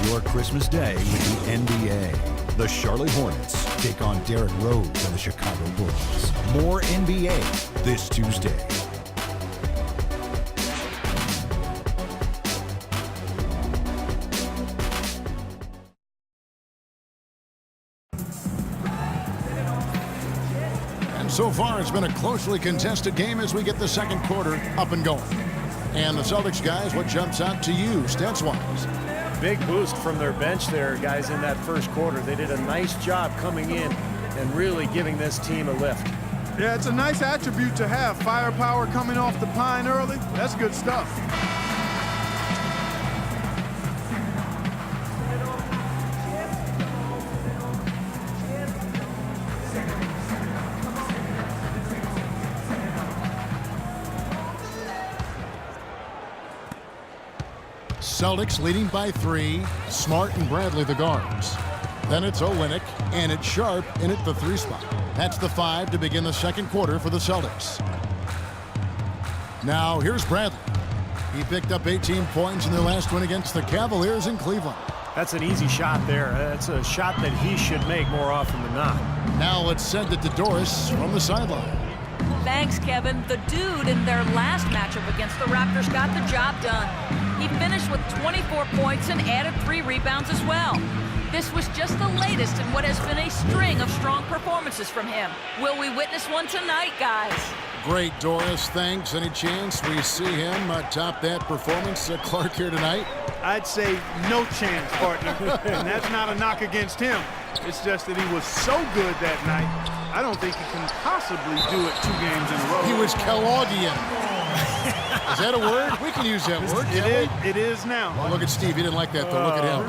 your Christmas day with the NBA. The Charlotte Hornets take on Derrick Rose and the Chicago Bulls. More NBA this Tuesday. And so far, it's been a closely contested game as we get the second quarter up and going. And the Celtics guys, what jumps out to you, stats-wise? Big boost from their bench there, guys, in that first quarter. They did a nice job coming in and really giving this team a lift. Yeah, it's a nice attribute to have. Firepower coming off the pine early. That's good stuff. Celtics leading by 3. Smart and Bradley the guards. Then it's Olynyk and it's Sharp in at the 3 spot. That's the 5 to begin the second quarter for the Celtics. Now here's Bradley. He picked up 18 points in their last win against the Cavaliers in Cleveland. That's an easy shot there. That's a shot that he should make more often than not. Now let's send it to Doris from the sideline. Thanks, Kevin. The dude in their last matchup against the Raptors got the job done. He finished with 24 points and added 3 rebounds as well. This was just the latest in what has been a string of strong performances from him. Will we witness one tonight, guys? Great, Doris. Thanks. Any chance we see him top that performance, Clark, here tonight? I'd say no chance, partner. And that's not a knock against him. It's just that he was so good that night, I don't think he can possibly do it 2 games in a row. He was Kelloggian. Is that a word? We can use that word. It is now. Well, look at Steve. He didn't like that, though. Look at him.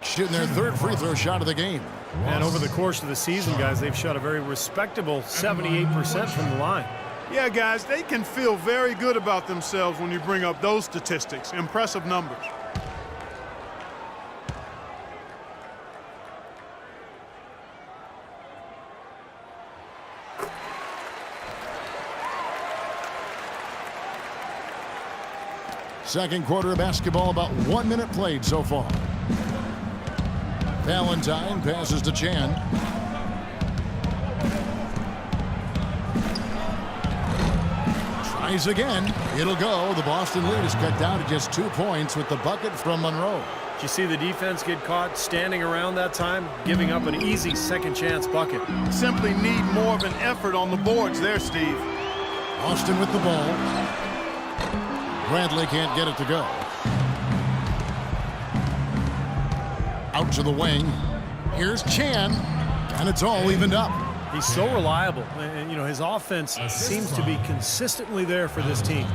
Shooting their 3rd free throw shot of the game. And over the course of the season, guys, they've shot a very respectable 78% from the line. Yeah, guys, they can feel very good about themselves when you bring up those statistics. Impressive numbers. Second quarter of basketball, about 1 minute played so far. Valentine passes to Chan. Tries again. It'll go. The Boston lead is cut down to just 2 points with the bucket from Monroe. Did you see the defense get caught standing around that time, giving up an easy second chance bucket? Simply need more of an effort on the boards there, Steve. Boston with the ball. Bradley can't get it to go. Out to the wing. Here's Chan, and it's all evened up. He's so reliable, and you know his offense seems to be consistently there for this team.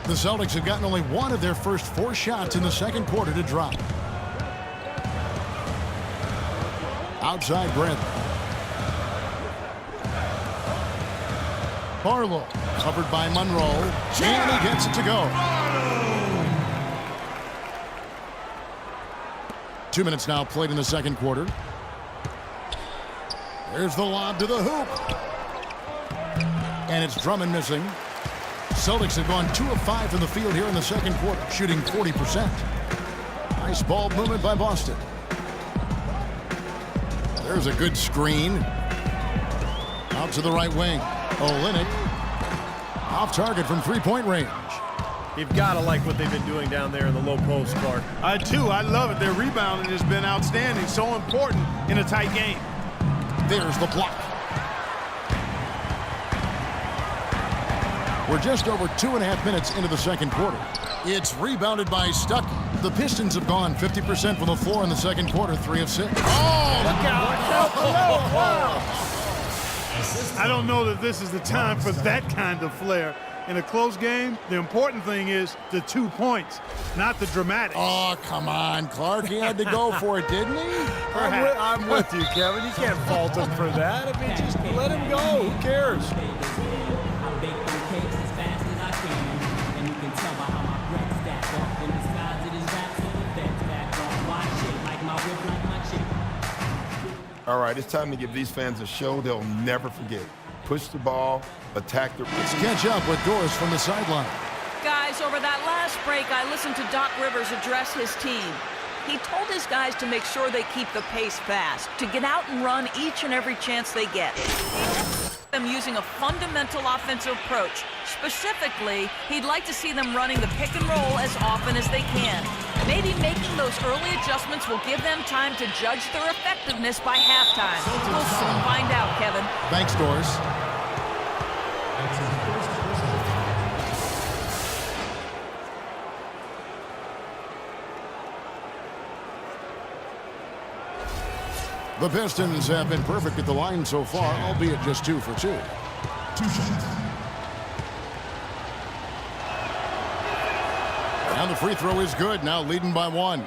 The Celtics have gotten only 1 of their first 4 shots in the second quarter to drop. Outside Bradley. Barlow covered by Monroe, and he gets it to go. 2 minutes now played in the second quarter. There's the lob to the hoop. And it's Drummond missing. Celtics have gone 2 of 5 from the field here in the second quarter, shooting 40%. Nice ball movement by Boston. There's a good screen. Out to the right wing. Olynyk off target from 3-point range. You've got to like what they've been doing down there in the low post, Clark. I do. I love it. Their rebounding has been outstanding. So important in a tight game. There's the block. We're just over 2.5 minutes into the second quarter. It's rebounded by Stuckey. The Pistons have gone 50% from the floor in the second quarter, 3 of 6. Oh, look out. I don't know that this is the time for that kind of flair. In a close game, the important thing is the 2 points, not the dramatics. Oh, come on, Clark. He had to go for it, didn't he? I'm with you, Kevin. You can't fault him for that. I mean, just let him go. Who cares? All right, it's time to give these fans a show they'll never forget. Push the ball, attack the... Let's catch up with Doris from the sideline. Guys, Guys, over that last break, I listened to Doc Rivers address his team. He told his guys to make sure they keep the pace fast, to get out and run each and every chance they get. Them using a fundamental offensive approach. Specifically, he'd like to see them running the pick and roll as often as they can. Maybe making those early adjustments will give them time to judge their effectiveness by halftime. We'll soon find out, Kevin. Thanks, Doris. The Pistons have been perfect at the line so far, albeit just 2 for 2. 2 shots. And the free throw is good, now leading by 1.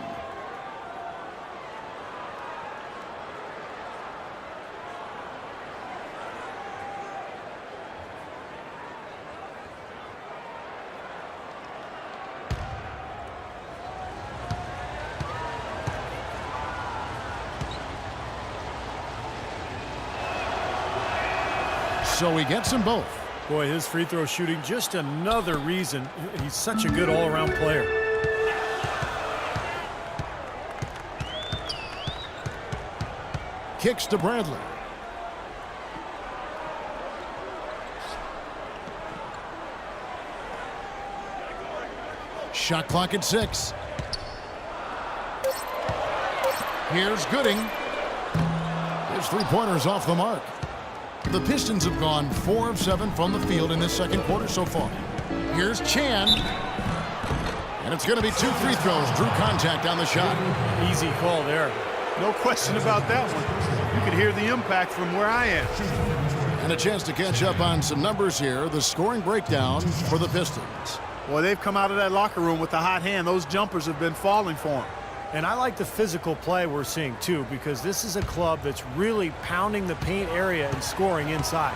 So he gets them both. Boy, his free throw shooting, just another reason he's such a good all-around player. Kicks to Bradley. Shot clock at 6. Here's Gooding. His three-pointer's off the mark. The Pistons have gone 4 of 7 from the field in this second quarter so far. Here's Chan. And it's going to be 2 free throws. Drew contact on the shot. Easy call there. No question about that one. You could hear the impact from where I am. And a chance to catch up on some numbers here. The scoring breakdown for the Pistons. Boy, they've come out of that locker room with the hot hand. Those jumpers have been falling for them. And I like the physical play we're seeing, too, because this is a club that's really pounding the paint area and scoring inside.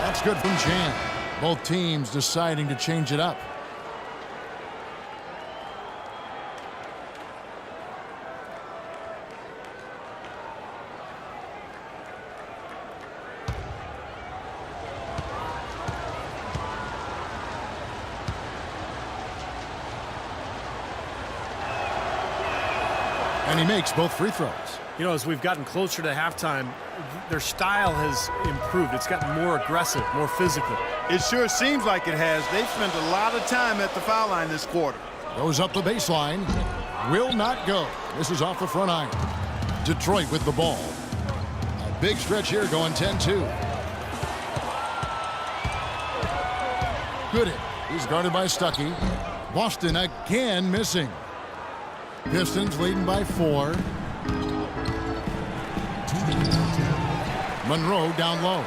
That's good from Chan. Both teams deciding to change it up. And he makes both free throws. You know, as we've gotten closer to halftime, their style has improved. It's gotten more aggressive, more physical. It sure seems like it has. They've spent a lot of time at the foul line this quarter. Goes up the baseline. Will not go. This is off the front iron. Detroit with the ball. A big stretch here going 10-2. Good hit. He's guarded by Stuckey. Boston again missing. Pistons leading by 4. Monroe down low.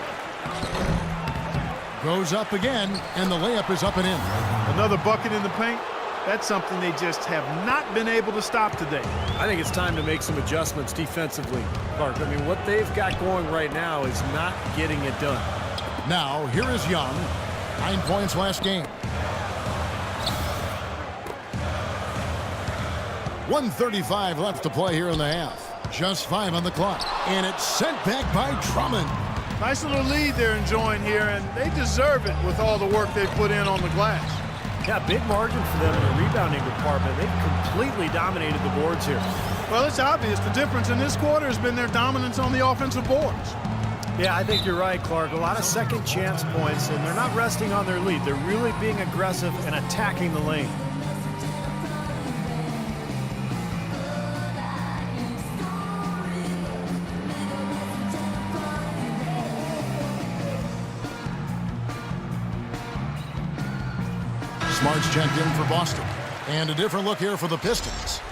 Goes up again, and the layup is up and in. Another bucket in the paint. That's something they just have not been able to stop today. I think it's time to make some adjustments defensively, Clark. I mean, what they've got going right now is not getting it done. Now, here is Young. 9 points last game. 1:35 left to play here in the half. Just 5 on the clock. And it's sent back by Drummond. Nice little lead they're enjoying here, and they deserve it with all the work they put in on the glass. Yeah, big margin for them in the rebounding department. They've completely dominated the boards here. Well, it's obvious the difference in this quarter has been their dominance on the offensive boards. Yeah, I think you're right, Clark. A lot of second chance points, and they're not resting on their lead. They're really being aggressive and attacking the lane. Smart's checked in for Boston. And a different look here for the Pistons.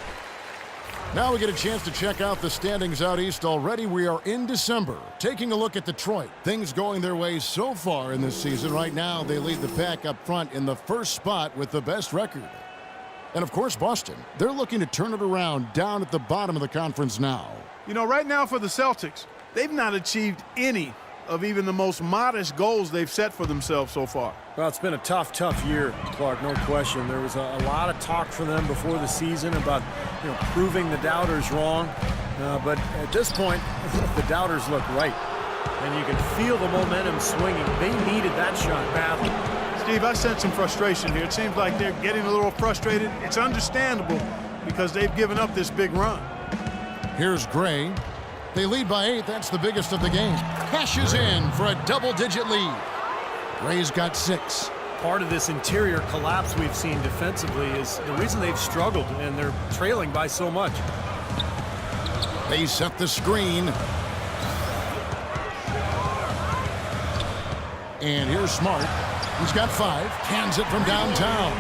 Now we get a chance to check out the standings out east. Already we are in December. Taking a look at Detroit. Things going their way so far in this season. Right now they lead the pack up front in the first spot with the best record. And of course Boston. They're looking to turn it around down at the bottom of the conference now. You know, right now for the Celtics, they've not achieved any of even the most modest goals they've set for themselves so far. Well, it's been a tough year, Clark, no question. There was a lot of talk for them before the season about, you know, proving the doubters wrong. But at this point, the doubters look right. And you can feel the momentum swinging. They needed that shot badly. Steve, I sense some frustration here. It seems like they're getting a little frustrated. It's understandable because they've given up this big run. Here's Gray. They lead by 8. That's the biggest of the game. Cashes in for a double-digit lead. Gray's got 6. Part of this interior collapse we've seen defensively is the reason they've struggled, and they're trailing by so much. They set the screen. And here's Smart. He's got 5. Cans it from downtown.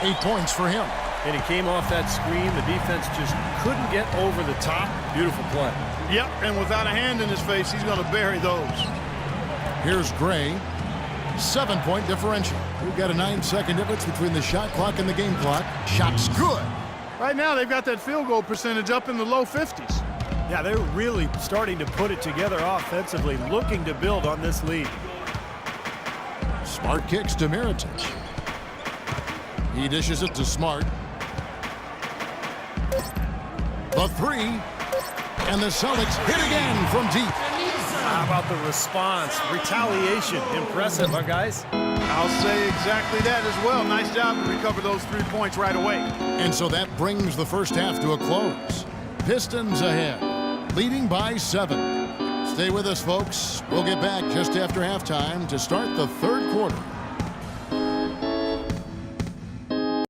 8 points for him. And he came off that screen. The defense just couldn't get over the top. Beautiful play. Yep, and without a hand in his face, he's going to bury those. Here's Gray. 7-point differential. We've got a 9-second difference between the shot clock and the game clock. Shot's good. Right now, they've got that field goal percentage up in the low 50s. Yeah, they're really starting to put it together offensively, looking to build on this lead. Smart kicks to Mirotic. He dishes it to Smart. The 3. And the Celtics hit again from deep. How about the response? Retaliation. Impressive, huh, guys? I'll say exactly that as well. Nice job to recover those 3 points right away. And so that brings the first half to a close. Pistons ahead, leading by 7. Stay with us, folks. We'll get back just after halftime to start the third quarter.